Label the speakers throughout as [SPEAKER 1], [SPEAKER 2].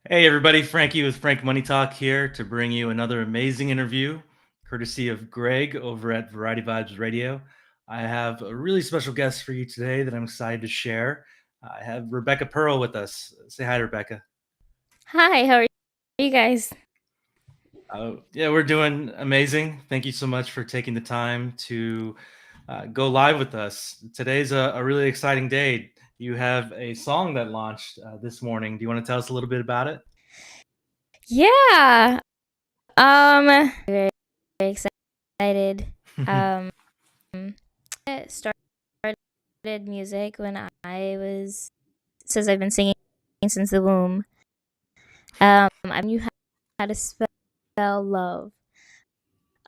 [SPEAKER 1] Hey everybody, Frankie with Frank Money Talk here to bring you another amazing interview, courtesy of Greg over at Variety Vibes Radio. I have a really special guest for you today that I'm excited to share. I have Rebecca Pearl with us. Say hi, Rebecca.
[SPEAKER 2] Hi, how are you guys?
[SPEAKER 1] Yeah, we're doing amazing. Thank you so much for taking the time to go live with us. Today's a really exciting day. You have a song that launched this morning. Do you want to tell us a little bit about it?
[SPEAKER 2] Yeah. Very, very excited. Um I started music when I was since I've been singing since the womb. I knew how to spell love.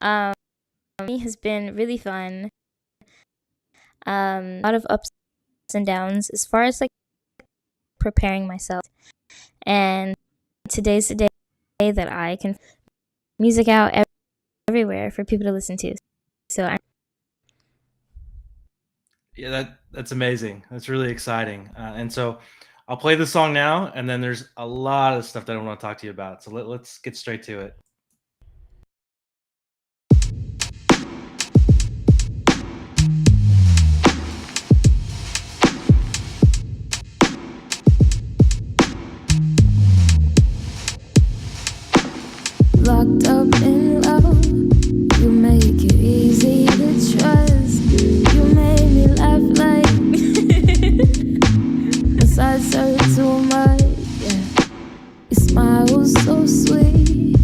[SPEAKER 2] Um it has been really fun. A lot of ups and downs as far as like preparing myself. And today's the day that I can music out everywhere for people to listen to. So I'm
[SPEAKER 1] Yeah, that's amazing. That's really exciting. And so I'll play the song now, and then there's a lot of stuff that I want to talk to you about. So let's get straight to it.
[SPEAKER 3] Locked up in love, you make it easy to trust. You made me laugh like besides hurt too much. Yeah. Your smile was so sweet.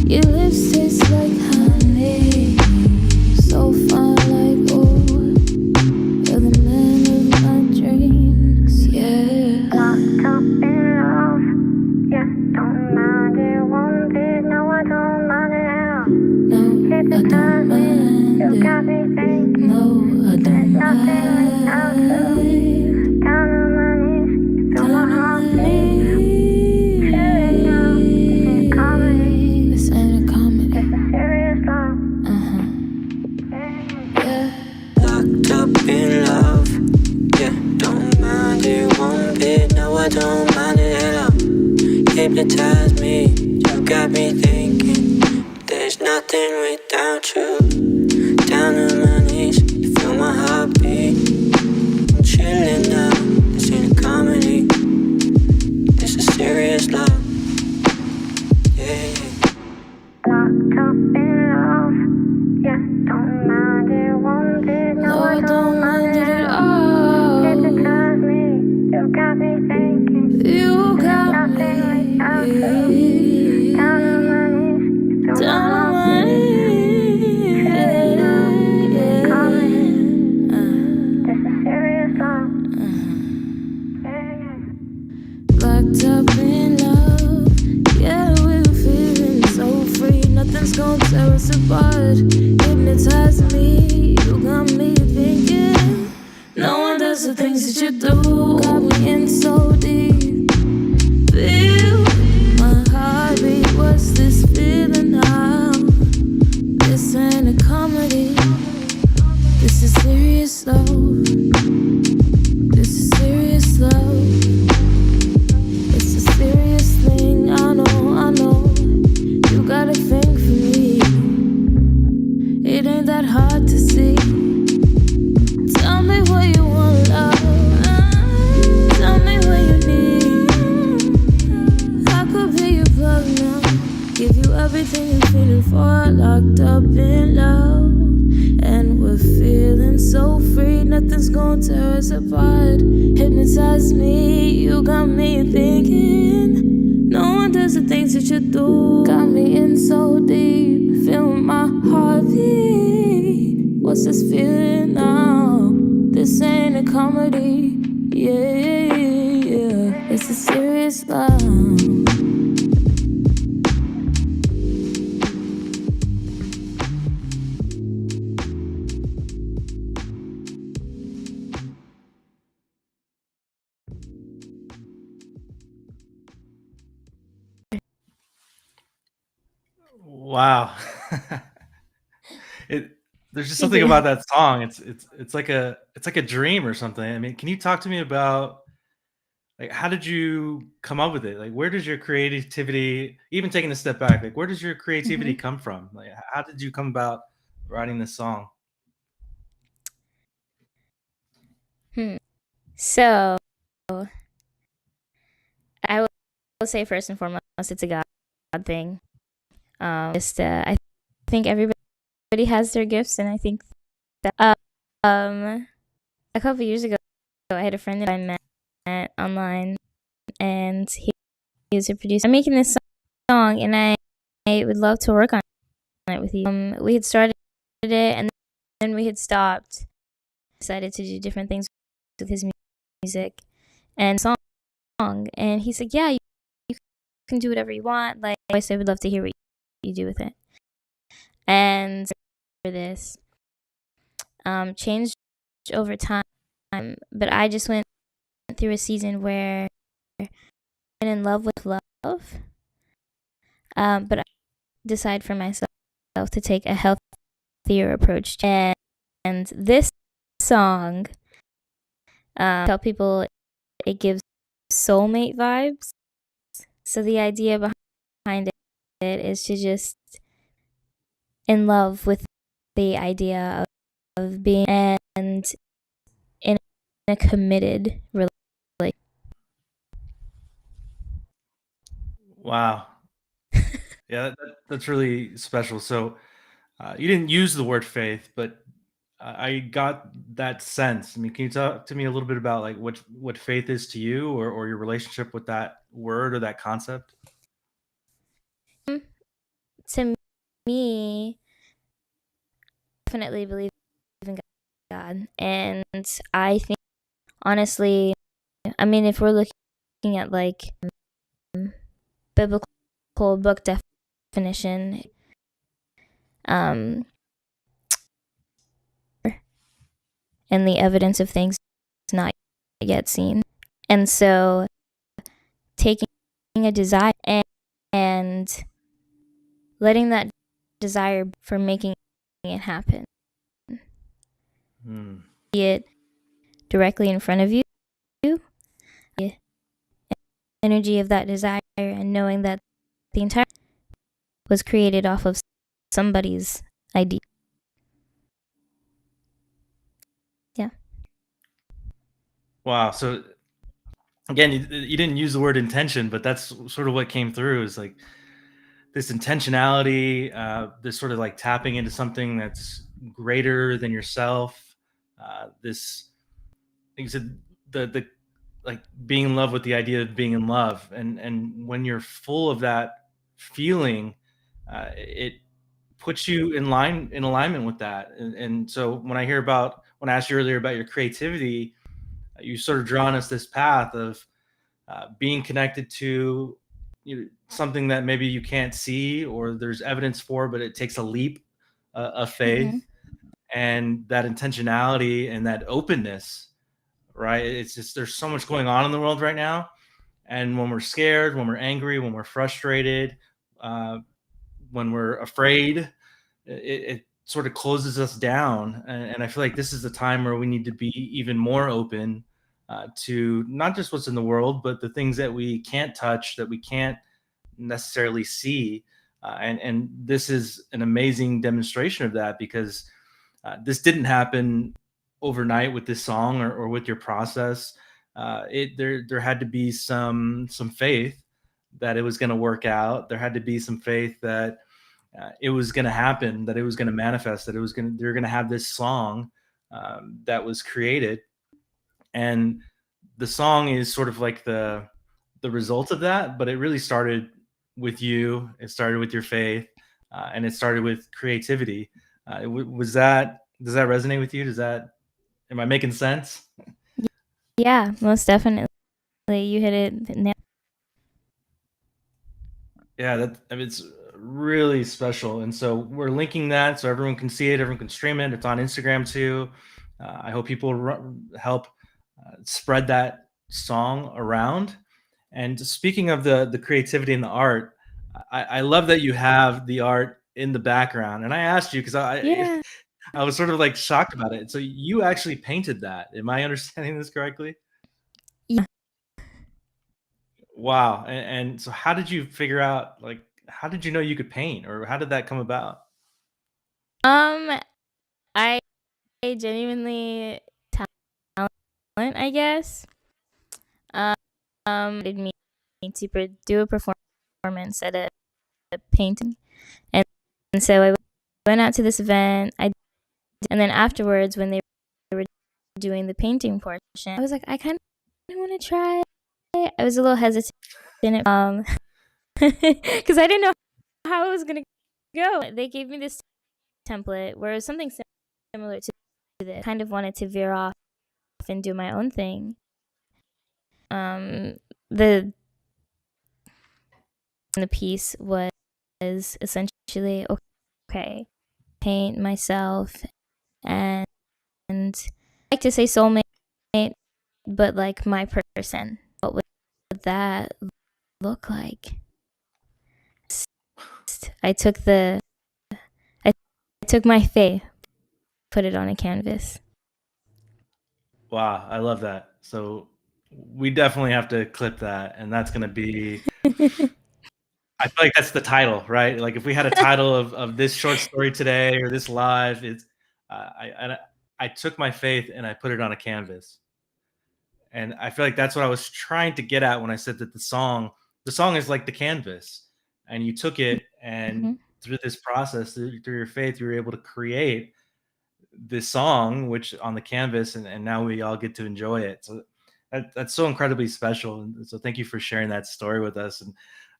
[SPEAKER 3] Your lips taste like honey. So fine like you're the man of my dreams. Yeah.
[SPEAKER 4] Locked up in love, yeah, don't mind it one bit, no I don't mind it at all.
[SPEAKER 3] No, I don't mind
[SPEAKER 4] You got
[SPEAKER 3] it.
[SPEAKER 4] me thinking,
[SPEAKER 3] No, I
[SPEAKER 4] there's
[SPEAKER 3] don't
[SPEAKER 4] nothing without you.
[SPEAKER 3] mind.
[SPEAKER 4] Down on my knees, feel my heart beat.
[SPEAKER 3] This
[SPEAKER 4] Shit, now, this ain't comedy,
[SPEAKER 3] ain't a comedy.
[SPEAKER 4] it's a serious love.
[SPEAKER 3] Yeah.
[SPEAKER 5] Locked up in love, yeah, don't mind it one bit, no I don't mind it at all. Hypnotize me, you got me thinking, there's nothing without you. Down on my knees, you feel my heartbeat. I'm chilling now, this ain't a comedy, this is serious love. Yeah,
[SPEAKER 4] Locked up in love, yeah, don't mind it one bit, no I don't mind it at all. Hypnotize me, you got me thinking,
[SPEAKER 3] You
[SPEAKER 4] there's
[SPEAKER 3] got
[SPEAKER 4] nothing without you.
[SPEAKER 3] me
[SPEAKER 4] Down on my knees, feel
[SPEAKER 3] down
[SPEAKER 4] my
[SPEAKER 3] on
[SPEAKER 4] heart
[SPEAKER 3] my
[SPEAKER 4] beat.
[SPEAKER 3] knees.
[SPEAKER 4] Shit, now, this ain't comedy,
[SPEAKER 3] Yeah.
[SPEAKER 4] this is serious love.
[SPEAKER 3] Locked up in love, yeah, we were feeling so free. Nothing's gonna tear us apart. Hypnotize me, you got me thinking. No one does the things that you do. Got me in so deep. Feel my heartbeat. What's this feeling now? This ain't a comedy. This is serious love. This is serious love. It's a serious thing, I know. You got a thing for me. It ain't that hard to see. Tell me what you want, love. Tell me what you need. I could be your plug now. Give you everything you're feeling for. Locked up in love. And we're feeling so free. Nothing's gonna tear us apart. Hypnotize me, you got me thinking. No one does the things that you do. Got me in so deep. Feel my heartbeat. What's this feeling now? This ain't a comedy. Yeah. It's a serious love.
[SPEAKER 1] Wow. it there's just
[SPEAKER 2] thank
[SPEAKER 1] something
[SPEAKER 2] you.
[SPEAKER 1] about that song. It's like a dream or something. I mean, can you talk to me about like how did you come up with it? Like where does your creativity, even taking a step back, like where does your creativity
[SPEAKER 2] Hmm.
[SPEAKER 1] come from? Like how did you come about writing this song?
[SPEAKER 2] Hmm. So I will say first and foremost, it's a God thing. Just I think everybody has their gifts, and I think that a couple years ago, I had a friend that I met online, and he was a producer. I'm making this song, and I would love to work on it with you. We had started it, and then we had stopped. Decided to do different things with his music and song. And he's like, "Yeah, you can do whatever you want. Like, I would love to hear what you do with it." And for this, changed over time, but I just went through a season where I'm in love with love. But I decided for myself to take a healthier approach. And this song, tell people it gives soulmate vibes. So the idea behind it is to just in love with the idea of being and in a committed relationship.
[SPEAKER 1] Wow. Yeah, that's really special. So you didn't use the word faith, but I got that sense. I mean, can you talk to me a little bit about like what faith is to you, or your relationship with that word or that concept?
[SPEAKER 2] To me, definitely believe in God, and I think honestly, I mean, if we're looking at like biblical book definition, um, and the evidence of things not yet seen, and so taking a desire and letting that desire for making it happen,
[SPEAKER 1] Hmm.
[SPEAKER 2] see it directly in front of you, the energy of that desire, and knowing that the entire was created off of somebody's idea. Yeah.
[SPEAKER 1] Wow. So again, you didn't use the word intention, but that's sort of what came through is like this intentionality, this sort of like tapping into something that's greater than yourself. This, like you said, the like being in love with the idea of being in love, and when you're full of that feeling, it puts you in alignment with that. And so when I asked you earlier about your creativity, you sort of drawn us this path of being connected to something that maybe you can't see or there's evidence for, but it takes a leap of faith
[SPEAKER 2] Mm-hmm.
[SPEAKER 1] and that intentionality and that openness, right? It's just there's so much going on in the world right now, and when we're scared, when we're angry, when we're frustrated, uh, when we're afraid, it sort of closes us down. And I feel like this is the time where we need to be even more open to not just what's in the world, but the things that we can't touch, that we can't necessarily see. And this is an amazing demonstration of that because this didn't happen overnight with this song or with your process. There had to be some faith that it was going to work out. There had to be some faith that it was going to happen, that it was going to manifest, that they're going to have this song that was created, and the song is sort of like the result of that. But it really started with you. It started with your faith, and it started with creativity. Was that Does that resonate with you? Does that Am I making sense?
[SPEAKER 2] Yeah, most definitely. You hit it.
[SPEAKER 1] Yeah, I mean, it's really special, and so we're linking that so everyone can see it, everyone can stream it. It's on Instagram too. I hope people help spread that song around. And speaking of the creativity and the art, I love that you have the art in the background. And I asked you because
[SPEAKER 2] Yeah.
[SPEAKER 1] I was sort of like shocked about it. So you actually painted that. Am I understanding this correctly?
[SPEAKER 2] Yeah.
[SPEAKER 1] Wow. And so how did you figure out, like, how did you know you could paint, or how did that come about?
[SPEAKER 2] Um, I genuinely talent, I guess. Did me to do a performance at a painting, and, so I went out to this event. And then afterwards, when they were doing the painting portion, I was like, I kind of want to try. I was a little hesitant, because I didn't know how it was gonna go. They gave me this template where it was something similar to this. Kind of wanted to veer off and do my own thing. The piece was essentially, okay, paint myself, and I like to say soulmate, but like my person. What would that look like? I took my faith, put it on a canvas.
[SPEAKER 1] Wow, I love that. So we definitely have to clip that, and that's going to be, I feel like that's the title, right? Like if we had a title of this short story today or this live, it's I took my faith and I put it on a canvas. And I feel like that's what I was trying to get at when I said that the song is like the canvas, and you took it, and through this process, through your faith, you were able to create this song, which on the canvas, and now we all get to enjoy it. So that's so incredibly special. And so thank you for sharing that story with us. And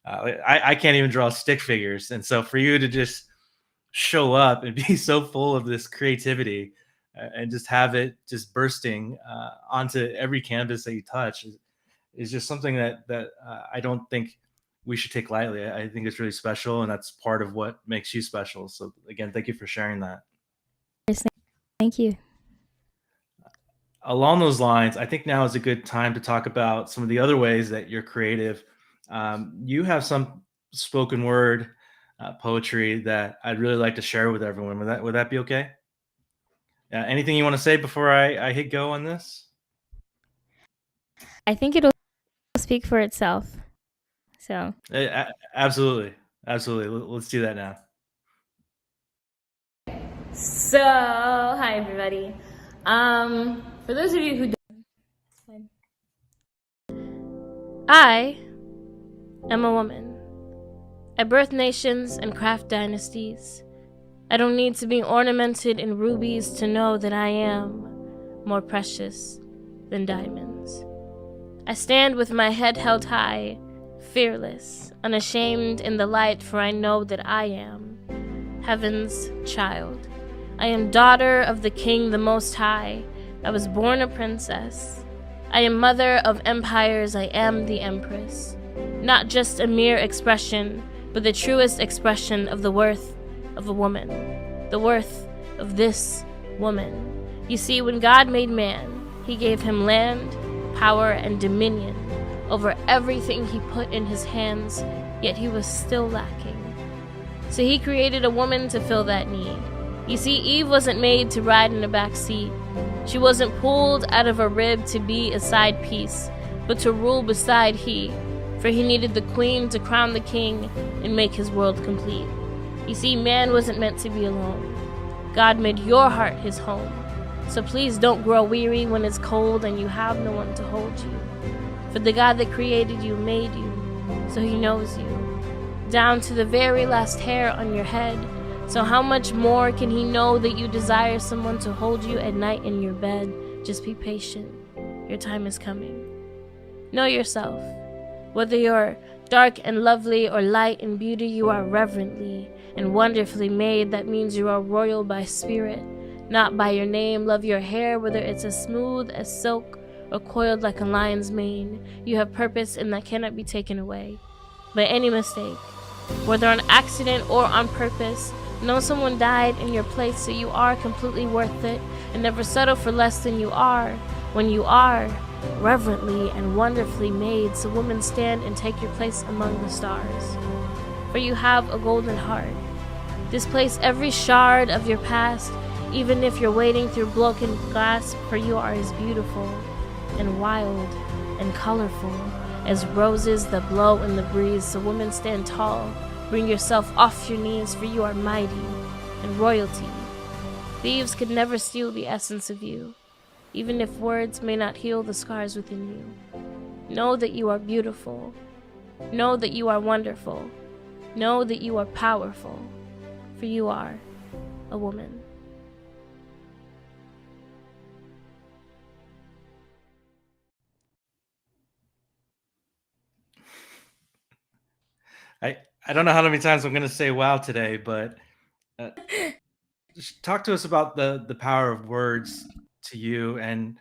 [SPEAKER 1] I can't even draw stick figures, and so for you to just show up and be so full of this creativity, and just have it just bursting onto every canvas that you touch is just something that I don't think we should take lightly. I think it's really special, and that's part of what makes you special. So again, thank you for sharing that.
[SPEAKER 2] Thank you.
[SPEAKER 1] Along those lines, I think now is a good time to talk about some of the other ways that you're creative. You have some spoken word poetry that I'd really like to share with everyone. Would that be okay? Anything you want to say before I hit go on this?
[SPEAKER 2] I think it'll speak for itself. So
[SPEAKER 1] Absolutely. Let's do that now.
[SPEAKER 2] So, hi everybody. For those of you who don't, I am a woman. I birth nations and craft dynasties. I don't need to be ornamented in rubies to know that I am more precious than diamonds. I stand with my head held high, fearless, unashamed in the light, for I know that I am heaven's child. I am daughter of the King, the Most High. I was born a princess. I am mother of empires. I am the empress. Not just a mere expression, but the truest expression of the worth of a woman. The worth of this woman. You see, when God made man, he gave him land, power, and dominion over everything he put in his hands, yet he was still lacking. So he created a woman to fill that need. You see, Eve wasn't made to ride in the back seat. She wasn't pulled out of a rib to be a side piece, but to rule beside he, for he needed the queen to crown the king and make his world complete. You see, man wasn't meant to be alone. God made your heart his home. So please don't grow weary when it's cold and you have no one to hold you. For the God that created you made you, so he knows you, down to the very last hair on your head. So how much more can he know that you desire someone to hold you at night in your bed? Just be patient. Your time is coming. Know yourself. Whether you're dark and lovely or light in beauty, you are reverently and wonderfully made. That means you are royal by spirit, not by your name. Love your hair, whether it's as smooth as silk or coiled like a lion's mane. You have purpose, and that cannot be taken away by any mistake. Whether on accident or on purpose, know someone died in your place, so you are completely worth it, and never settle for less than you are. When you are reverently and wonderfully made, so women stand and take your place among the stars. For you have a golden heart. Displace every shard of your past, even if you're wading through broken glass, for you are as beautiful and wild and colorful
[SPEAKER 3] as roses that blow in the breeze. So women, stand tall, bring yourself off your knees, for you are mighty and royalty. Thieves could never steal the essence of you, even if words may not heal the scars within you. Know that you are beautiful. Know that you are wonderful. Know that you are powerful, for you are a woman.
[SPEAKER 1] I don't know how many times I'm going to say wow today, but uh, just talk to us about the power of words to you and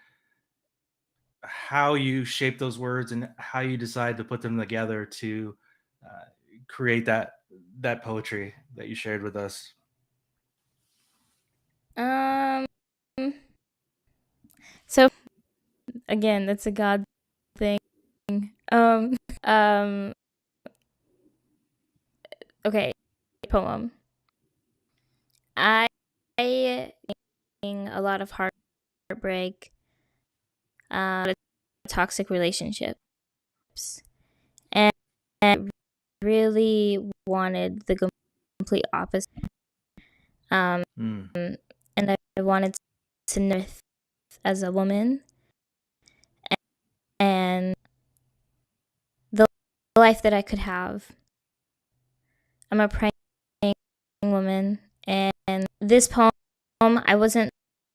[SPEAKER 1] how you shape those words and how you decide to put them together to uh, create that poetry that you shared with us.
[SPEAKER 2] Um. So again, that's a God thing. Um. Um. Okay. Poem. I a lot of heartbreak, toxic relationships, and really wanted the complete opposite.
[SPEAKER 1] Mm.
[SPEAKER 2] And I wanted to know as a woman and the life that I could have. I'm a praying woman, and this poem, I wasn't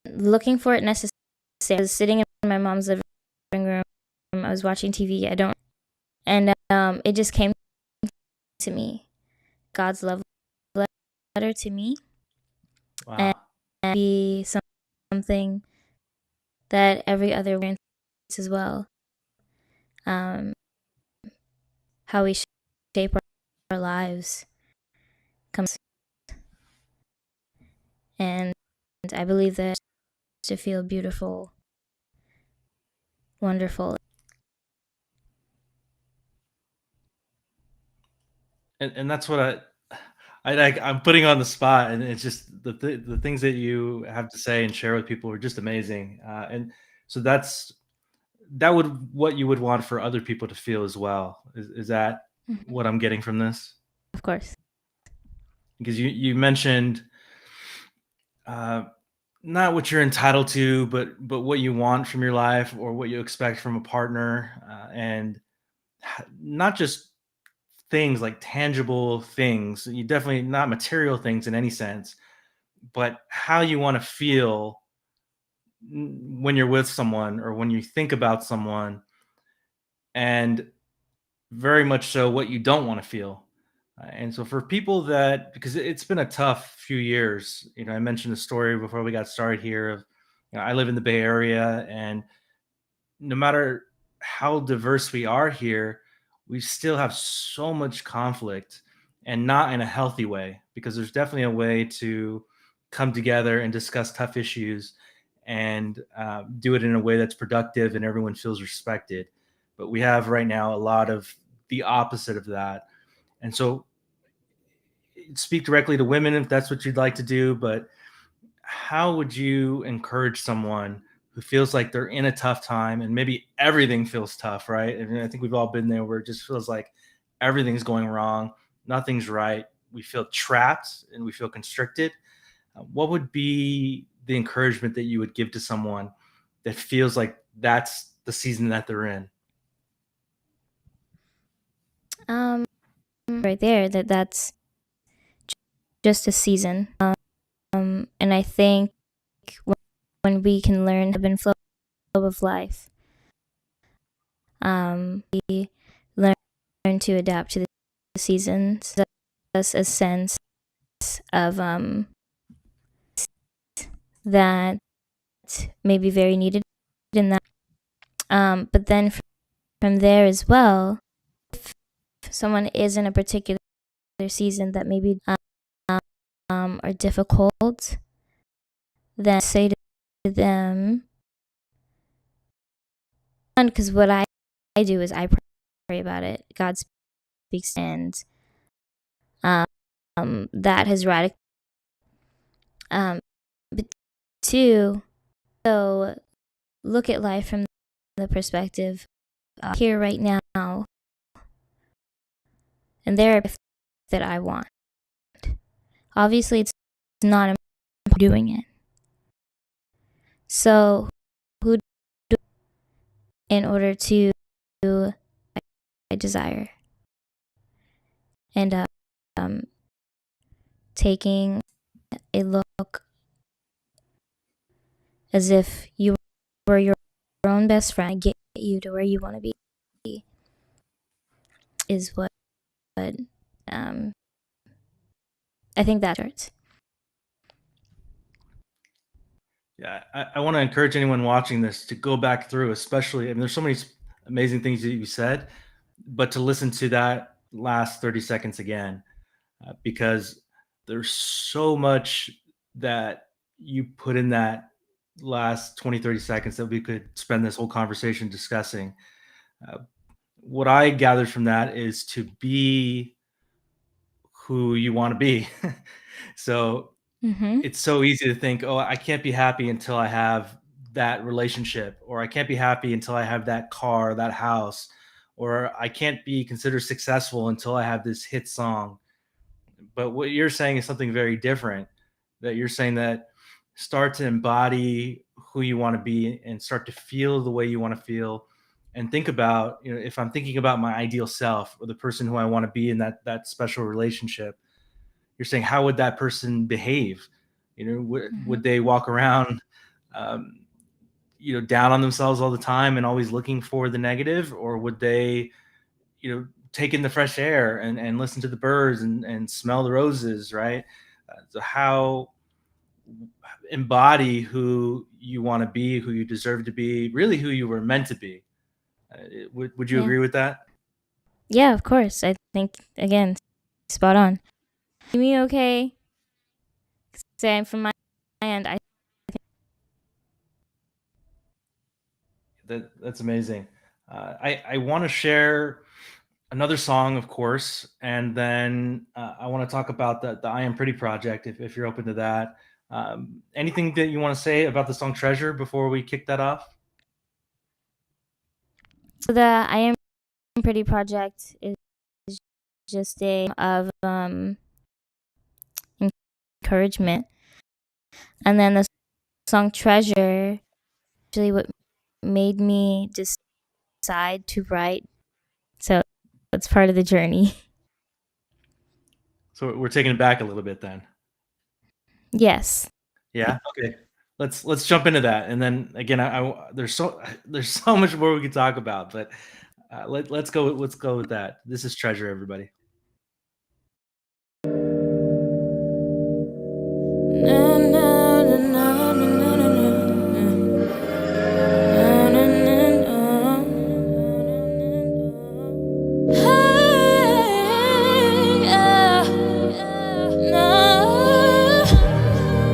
[SPEAKER 2] looking for it necessarily. I was sitting in my mom's living room. I was watching TV. And it just came to me. God's love letter to me,
[SPEAKER 1] Wow.
[SPEAKER 2] and be something that every other woman as well. How we shape our lives comes, and I believe that to feel beautiful, wonderful.
[SPEAKER 1] And that's what I'm putting on the spot, and it's just the things that you have to say and share with people are just amazing. And so that would what you would want for other people to feel as well. Is that
[SPEAKER 2] Mhm.
[SPEAKER 1] what I'm getting from this?
[SPEAKER 2] Of course.
[SPEAKER 1] Because you mentioned uh, not what you're entitled to, but what you want from your life or what you expect from a partner, and not just things like tangible things. You definitely not material things in any sense, but how you want to feel when you're with someone or when you think about someone, and very much so what you don't want to feel. And so for people that, because it's been a tough few years, I mentioned the story before we got started here of, I live in the Bay Area, and no matter how diverse we are here, we still have so much conflict, and not in a healthy way, because there's definitely a way to come together and discuss tough issues and do it in a way that's productive and everyone feels respected. But we have right now a lot of the opposite of that. And so speak directly to women if that's what you'd like to do, but how would you encourage someone who feels like they're in a tough time and maybe everything feels tough, right? I mean, I think we've all been there where it just feels like everything's going wrong, nothing's right. We feel trapped and we feel constricted. What would be the encouragement that you would give to someone that feels like that's the season that they're in?
[SPEAKER 2] Right there, that's just a season. And I think when we can learn ebb and flow of life, we learn to adapt to the seasons. That's a sense of that may be very needed in that. But then from there as well, if someone is in a particular season that maybe are difficult, then say to them, because what I do is I pray about it. God speaks, and that has radically. But two, so look at life from the perspective here right now, and they're that I want. Obviously, it's not I'm doing it. So, who do in order to I desire, and taking a look as if you were your own best friend, get you to where you want to be, is what I think that hurts.
[SPEAKER 1] Yeah, I want to encourage anyone watching this to go back through, especially, I mean, there's so many amazing things that you said, but to listen to that last 30 seconds again, because there's so much that you put in that last 20, 30 seconds that we could spend this whole conversation discussing. What I gathered from that is to be who you want to be. So it's so easy to think, oh, I can't be happy until I have that relationship, or I can't be happy until I have that car, that house, or I can't be considered successful until I have this hit song. But what you're saying is something very different. That you're saying that start to embody who you want to be and start to feel the way you want to feel, and think about, if I'm thinking about my ideal self or the person who I want to be in that special relationship, you're saying, how would that person behave? Would they walk around down on themselves all the time and always looking for the negative, or would they take in the fresh air and listen to the birds and smell the roses, right? So how embody who you want to be, who you deserve to be, really who you were meant to be. Would you agree with that?
[SPEAKER 2] Yeah, of course. I think, again, spot on. Me okay? Say from my end,
[SPEAKER 1] That's amazing. I want to share another song, of course, and then I want to talk about the I Am Pretty project, if you're open to that. Anything that you want to say about the song Treasure before we kick that off?
[SPEAKER 2] So the I Am Pretty project is just of encouragement, and then the song Treasure actually what made me decide to write. So it's part of the journey.
[SPEAKER 1] So we're taking it back a little bit then.
[SPEAKER 2] Yes.
[SPEAKER 1] Yeah. Okay. Let's jump into that, and then again, there's so much more we could talk about, but let's go with that. This is Treasure, everybody.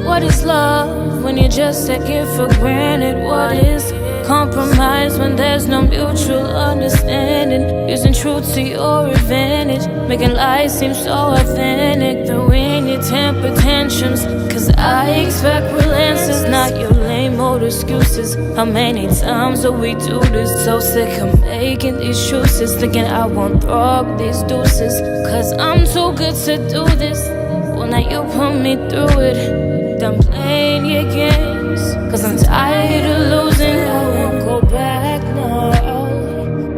[SPEAKER 3] What is love when you just take it for granted? What is compromise when there's no mutual understanding? Using truth to your advantage, making lies seem so authentic. Though we need temper tantrums, cause I expect real answers, not your lame old excuses. How many times will we do this? So sick of making these choices, thinking I won't throw up these deuces, cause I'm too good to do this. Well, now you put me through it. Done playing your games, cause I'm tired of losing. I won't go back, no.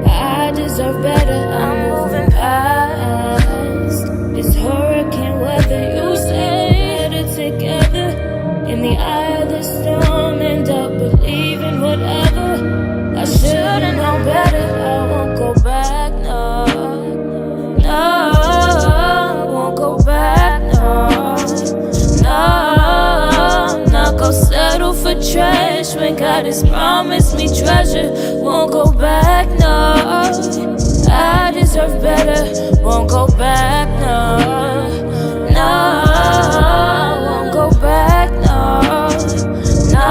[SPEAKER 3] I deserve better, I'm moving past this hurricane weather. You say better together. In the eye of the storm, end up believing whatever. I should've known better, I won't go back, no. No, I won't go back, no. No, not gon' settle for trash when God has promised me treasure. Won't go back, no. I deserve better. Won't go back, no. No, won't go back, no. No,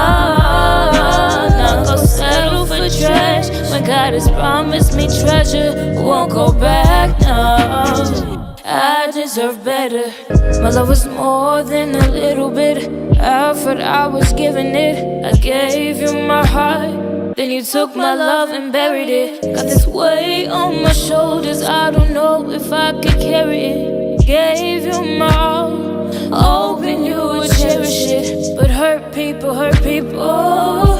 [SPEAKER 3] not gon' settle for trash when God has promised me treasure. Won't go back, no. I deserve better. My love was more than a little bit. Effort I was giving it. I gave you my heart. Then you took my love and buried it. Got this weight on my shoulders, I don't know if I could carry it. Gave you my all, hoping you would cherish it. But hurt people,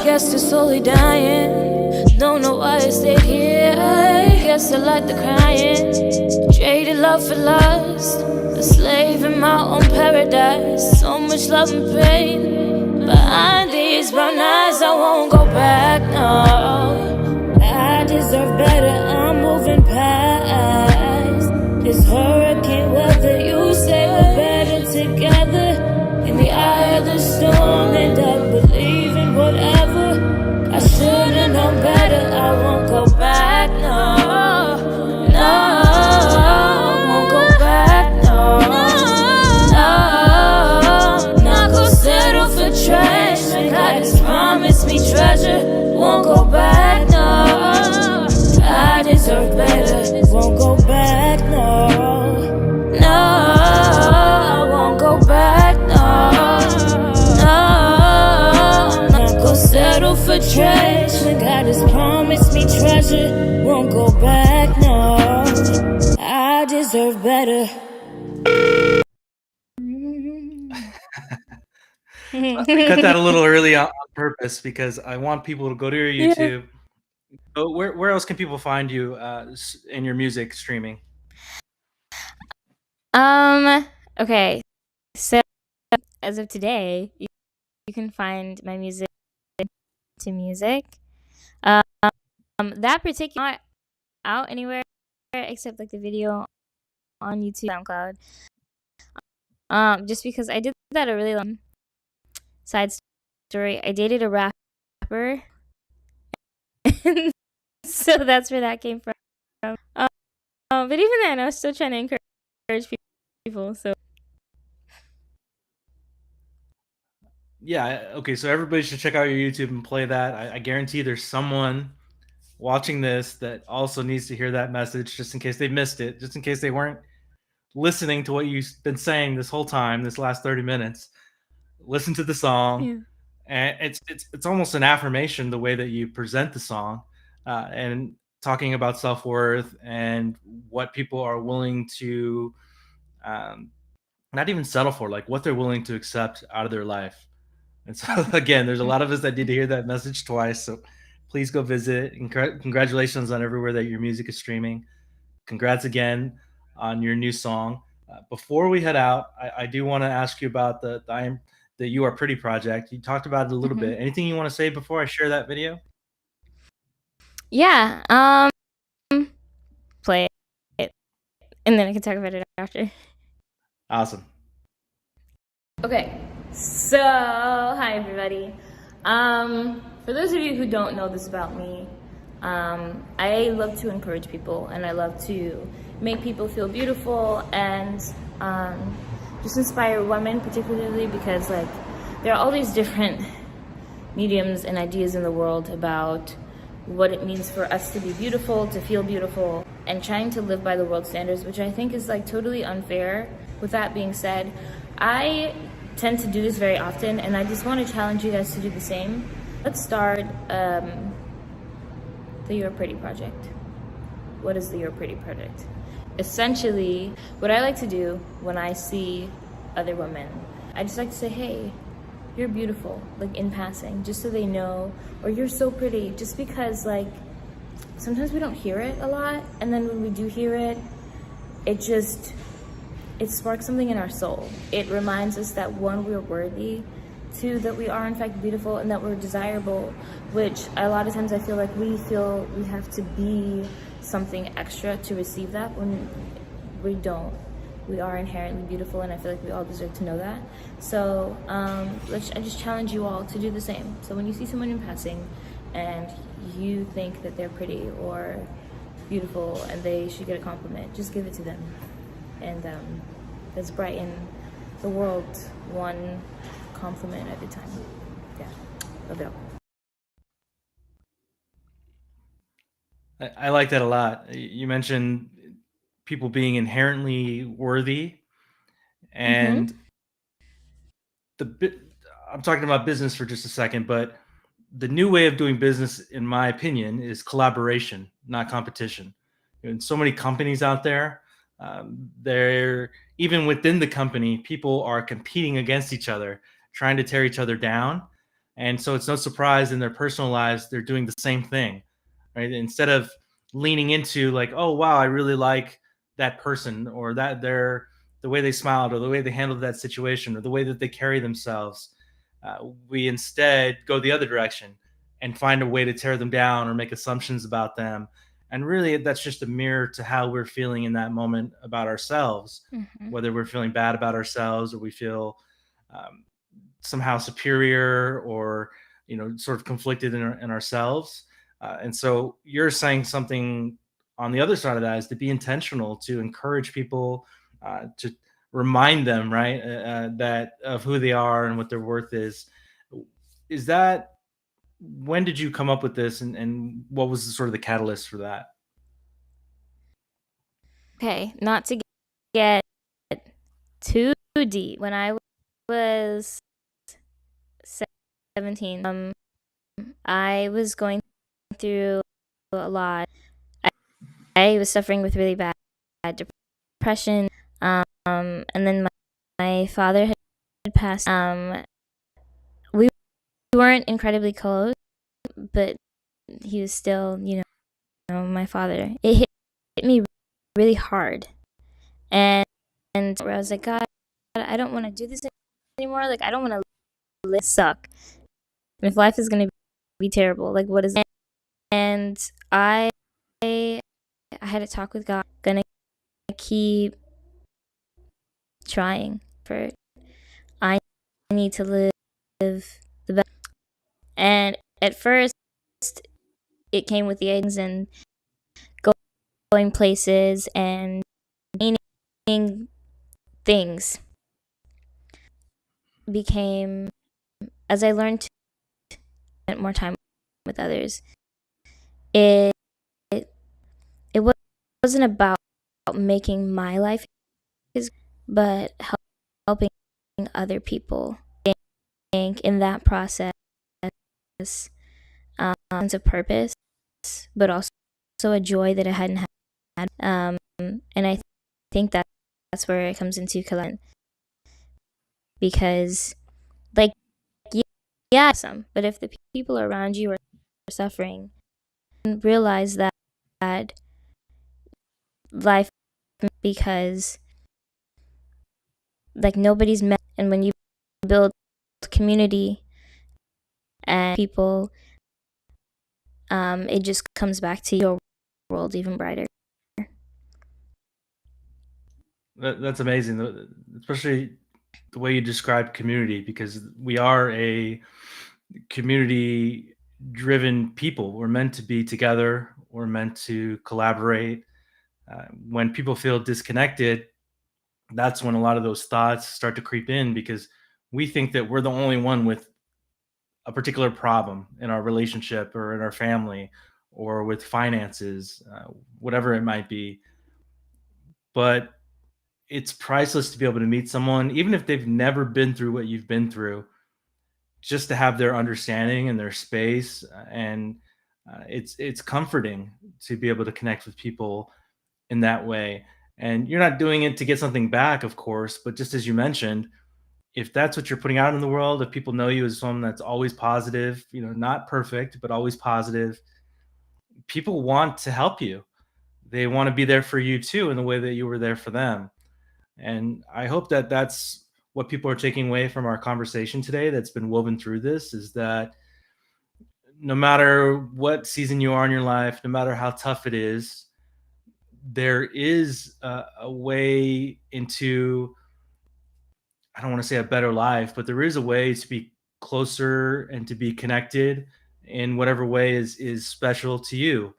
[SPEAKER 3] guess they're slowly dying. Don't know why I stayed here, guess I like the crying. Traded love for lust, a slave in my own paradise. So much love and pain behind these brown eyes, I won't go back now. I deserve better, I'm moving past this hurricane weather. You say we're better together. In the eye of the storm, end up believing whatever. I should've known better, I won't go back, no. No, I won't go back, no. No, not gonna settle for trash. God has promised me treasure, won't go back, no. I deserve better, won't go back, no. No, I won't go back, no. No, I'm not gonna settle for trash. God has promised me treasure, won't go back, no. I deserve better.
[SPEAKER 1] I cut that a little early on purpose because I want people to go to your
[SPEAKER 2] Yeah.
[SPEAKER 1] YouTube. But where else can people find you in your music streaming?
[SPEAKER 2] Okay. So as of today, you can find my music to music. That particular not out anywhere except like the video on YouTube, SoundCloud. Just because I did that a really long side story. I dated a rapper, so that's where that came from. But even then, I was still trying to encourage people. So
[SPEAKER 1] Yeah, okay, so everybody should check out your YouTube and play that. I guarantee there's someone watching this that also needs to hear that message just in case they missed it, just in case they weren't listening to what you've been saying this whole time, this last 30 minutes. Listen to the song.
[SPEAKER 2] yeah.
[SPEAKER 1] And it's almost an affirmation the way that you present the song, and talking about self-worth and what people are willing to not even settle for, like what they're willing to accept out of their life. And so again, there's a lot of us that need to hear that message twice. So please go visit. And congratulations on everywhere that your music is streaming. Congrats again on your new song. Before we head out, I do want to ask you about the You Are Pretty project. You talked about it a little bit. Anything you want to say before I share that video?
[SPEAKER 2] Yeah. Play it, and then I can talk about it after.
[SPEAKER 1] Awesome.
[SPEAKER 2] Okay, so hi everybody. For those of you who don't know this about me, I love to encourage people and I love to make people feel beautiful and just inspire women particularly because like there are all these different mediums and ideas in the world about what it means for us to be beautiful, to feel beautiful, and trying to live by the world standards, which I think is like totally unfair. With that being said, I tend to do this very often and I just want to challenge you guys to do the same. Let's start the You're Pretty project. What is the You're Pretty project? Essentially, what I like to do when I see other women, I just like to say, hey, you're beautiful, like in passing, just so they know, or you're so pretty, just because like sometimes we don't hear it a lot, and then when we do hear it, it sparks something in our soul. It reminds us that one, we're worthy, two, that we are in fact beautiful and that we're desirable, which a lot of times I feel like we feel we have to be something extra to receive that when we don't. We are inherently beautiful and I feel like we all deserve to know that. So I just challenge you all to do the same. So when you see someone in passing and you think that they're pretty or beautiful and they should get a compliment, just give it to them. And let's brighten the world one compliment at a time. Yeah, love it all.
[SPEAKER 1] I like that a lot. You mentioned people being inherently worthy, and I'm talking about business for just a second, but the new way of doing business, in my opinion, is collaboration, not competition. And so many companies out there, they're even within the company, people are competing against each other, trying to tear each other down. And so it's no surprise in their personal lives, they're doing the same thing, right? Instead of leaning into like, oh, wow, I really like that person or that they're the way they smiled or the way they handled that situation or the way that they carry themselves. We instead go the other direction and find a way to tear them down or make assumptions about them. And really, that's just a mirror to how we're feeling in that moment about ourselves,
[SPEAKER 2] Hmm.
[SPEAKER 1] whether we're feeling bad about ourselves or we feel um, somehow superior or sort of conflicted in ourselves. And so you're saying something on the other side of that is to be intentional, to encourage people, to remind them, right, that of who they are and what their worth is that when did you come up with this, and what was the sort of the catalyst for that?
[SPEAKER 2] Okay, not to get too deep. When I was 17, I was going through a lot. I was suffering with really bad depression. And then my father had passed. We weren't incredibly close, but he was still, my father. It hit me really hard, and where I was like, God, I don't want to do this anymore. Like, I don't want to suck. And if life is gonna be terrible, like, what is it? And I had a talk with God. Gonna keep trying for it. I need to live the best. And at first, it came with the eggs and going places and meaning things became, as I learned to spend more time with others, it it wasn't about making my life but helping other people. I think in that process, sense of purpose, but also a joy that I hadn't had. And I think that's where it comes into collision, because, like, yeah, awesome, but if the people around you are suffering, realize that life, because, like, nobody's met, and when you build community and people, it just comes back to your world even brighter.
[SPEAKER 1] That's amazing, especially the way you describe community, because we are a community driven people. We're meant to be together, we're meant to collaborate. When people feel disconnected, that's when a lot of those thoughts start to creep in, because we think that we're the only one with a particular problem in our relationship or in our family or with finances, whatever it might be. But it's priceless to be able to meet someone, even if they've never been through what you've been through, just to have their understanding and their space. And it's comforting to be able to connect with people in that way. And you're not doing it to get something back, of course, but just as you mentioned, if that's what you're putting out in the world, if people know you as someone that's always positive, not perfect, but always positive, people want to help you. They want to be there for you too, in the way that you were there for them. And I hope that that's what people are taking away from our conversation today, that's been woven through this, is that no matter what season you are in your life, no matter how tough it is, there is a way into, I don't want to say a better life, but there is a way to be closer and to be connected in whatever way is special to you.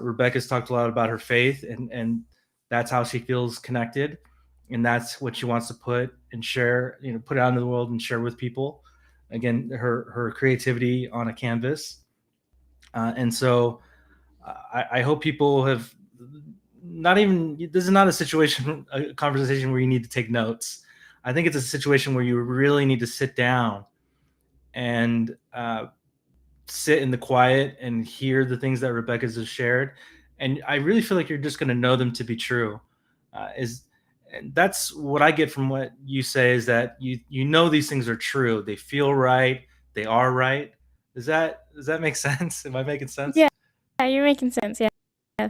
[SPEAKER 1] Rebecca's talked a lot about her faith, and that's how she feels connected, and that's what she wants to put and share, put out into the world and share with people. Again, her creativity on a canvas, and so I hope people have not even. This is not a situation, a conversation where you need to take notes. I think it's a situation where you really need to sit down and sit in the quiet and hear the things that Rebecca's has shared, and I really feel like you're just going to know them to be true. Is and that's what I get from what you say is that you know these things are true. They feel right. They are right. Does that make sense? Am I making sense?
[SPEAKER 2] Yeah, you're making sense. Yeah,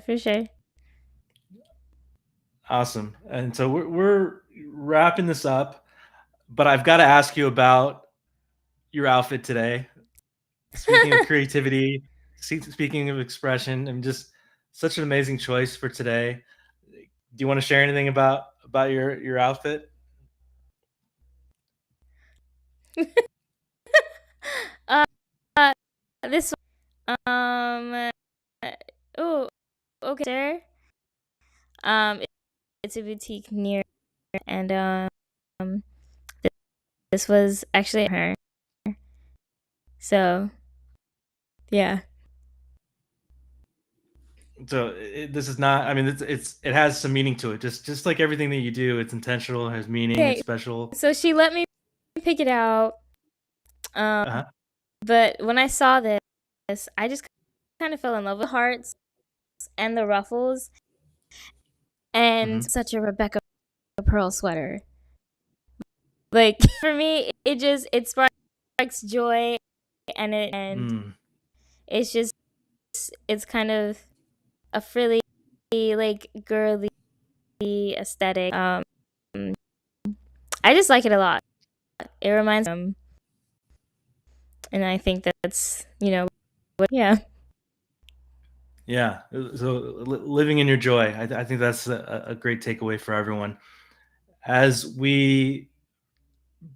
[SPEAKER 2] for sure.
[SPEAKER 1] Awesome. And so we're wrapping this up, but I've got to ask you about your outfit today. Speaking of creativity, speaking of expression, and just such an amazing choice for today. Do you want to share anything about your outfit?
[SPEAKER 2] uh, uh, this um, oh, okay, sir. It, it's a boutique near, and th- this was actually her. So yeah.
[SPEAKER 1] So this is not. I mean, it has some meaning to it. Just like everything that you do, it's intentional, it has meaning, it's
[SPEAKER 2] Okay,
[SPEAKER 1] special.
[SPEAKER 2] so she let me pick it out.
[SPEAKER 1] Uh-huh.
[SPEAKER 2] But when I saw this, I just kind of fell in love with hearts and the ruffles and
[SPEAKER 1] Hmm.
[SPEAKER 2] such a Rebecca Pearl sweater. Like for me, it sparks joy and
[SPEAKER 1] Mm.
[SPEAKER 2] it's just it's kind of a frilly like girly aesthetic. I just like it a lot. It reminds me, and I think that's what yeah.
[SPEAKER 1] Yeah. So living in your joy. I think that's a great takeaway for everyone. As we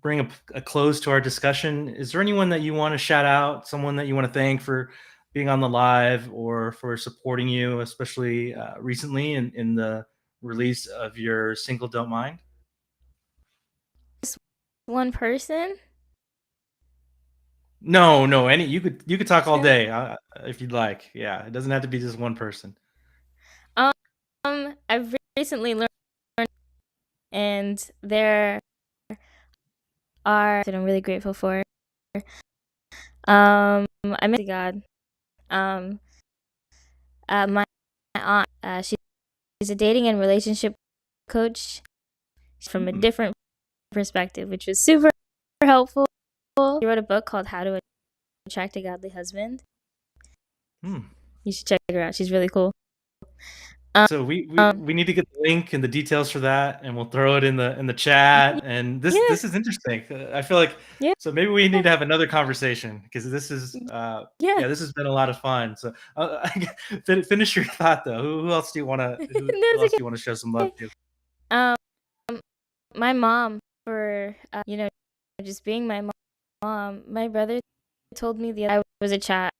[SPEAKER 1] bring a close to our discussion, is there anyone that you want to shout out? Someone that you want to thank for being on the live or for supporting you, especially recently in the release of your single "Don't Mind"?
[SPEAKER 2] Just one person.
[SPEAKER 1] No, no. Any you could talk all
[SPEAKER 2] Yeah.
[SPEAKER 1] day if you'd like. Yeah, it doesn't have to be just one person.
[SPEAKER 2] I've recently learned, and there are that I'm really grateful for. I met God. Um, my aunt. She's a dating and relationship coach from a
[SPEAKER 1] Hmm.
[SPEAKER 2] different perspective, which was super helpful. She wrote a book called How to Attract a Godly Husband.
[SPEAKER 1] Hmm.
[SPEAKER 2] You should check her out. She's really cool.
[SPEAKER 1] So we need to get the link and the details for that, and we'll throw it in the chat. And this
[SPEAKER 2] Yeah,
[SPEAKER 1] this is interesting. I feel like
[SPEAKER 2] yeah,
[SPEAKER 1] so maybe we need to have another conversation because this is
[SPEAKER 2] yeah.
[SPEAKER 1] yeah, this has been a lot of fun. So finish your thought though. Who else do you want to who else
[SPEAKER 2] That's
[SPEAKER 1] do you want to show some love
[SPEAKER 2] okay.
[SPEAKER 1] to?
[SPEAKER 2] Um, my mom for just being my mom. My brother told me I was a child.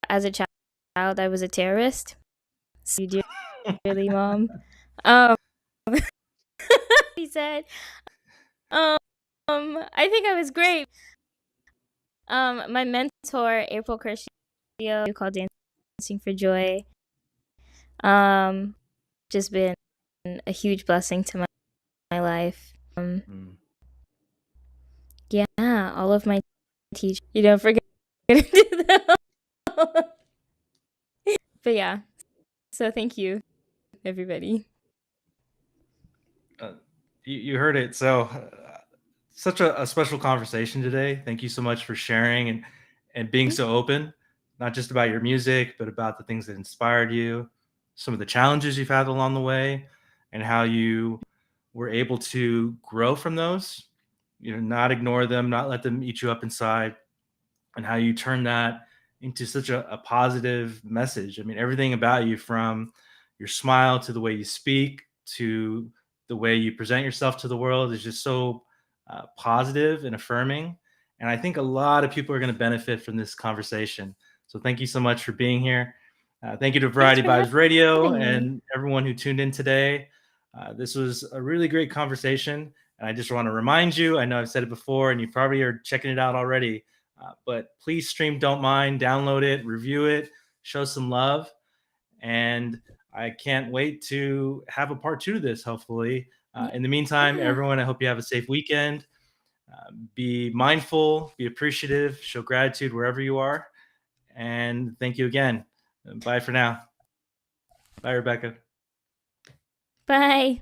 [SPEAKER 2] As a child, I was a terrorist. So you dearly, mom. Um, he said, um, I think I was great. My mentor, April Curcio, called Dancing for Joy. Just been a huge blessing to my life.
[SPEAKER 1] Hmm.
[SPEAKER 2] Yeah, all of my teachers. You don't forget to do that. But yeah, so thank you, everybody.
[SPEAKER 1] Uh, you heard it. So such a special conversation today. Thank you so much for sharing and being so open, not just about your music, but about the things that inspired you, some of the challenges you've had along the way, and how you were able to grow from those. Not ignore them, not let them eat you up inside, and how you turn that into such a positive message. I mean, everything about you, from your smile to the way you speak to the way you present yourself to the world, is just so positive and affirming. And I think a lot of people are going to benefit from this conversation. So thank you so much for being here. Thank you to
[SPEAKER 2] Thanks
[SPEAKER 1] Variety
[SPEAKER 2] for
[SPEAKER 1] Vibes Radio
[SPEAKER 2] having me.
[SPEAKER 1] and everyone who tuned in today. This was a really great conversation. And I just want to remind you, I know I've said it before and you probably are checking it out already, but please stream Don't Mind, download it, review it, show some love. And I can't wait to have a part two of this, hopefully. In the meantime,
[SPEAKER 2] Yeah.
[SPEAKER 1] everyone, I hope you have a safe weekend. Be mindful, be appreciative, show gratitude wherever you are. And thank you again. Bye for now. Bye, Rebecca.
[SPEAKER 2] Bye.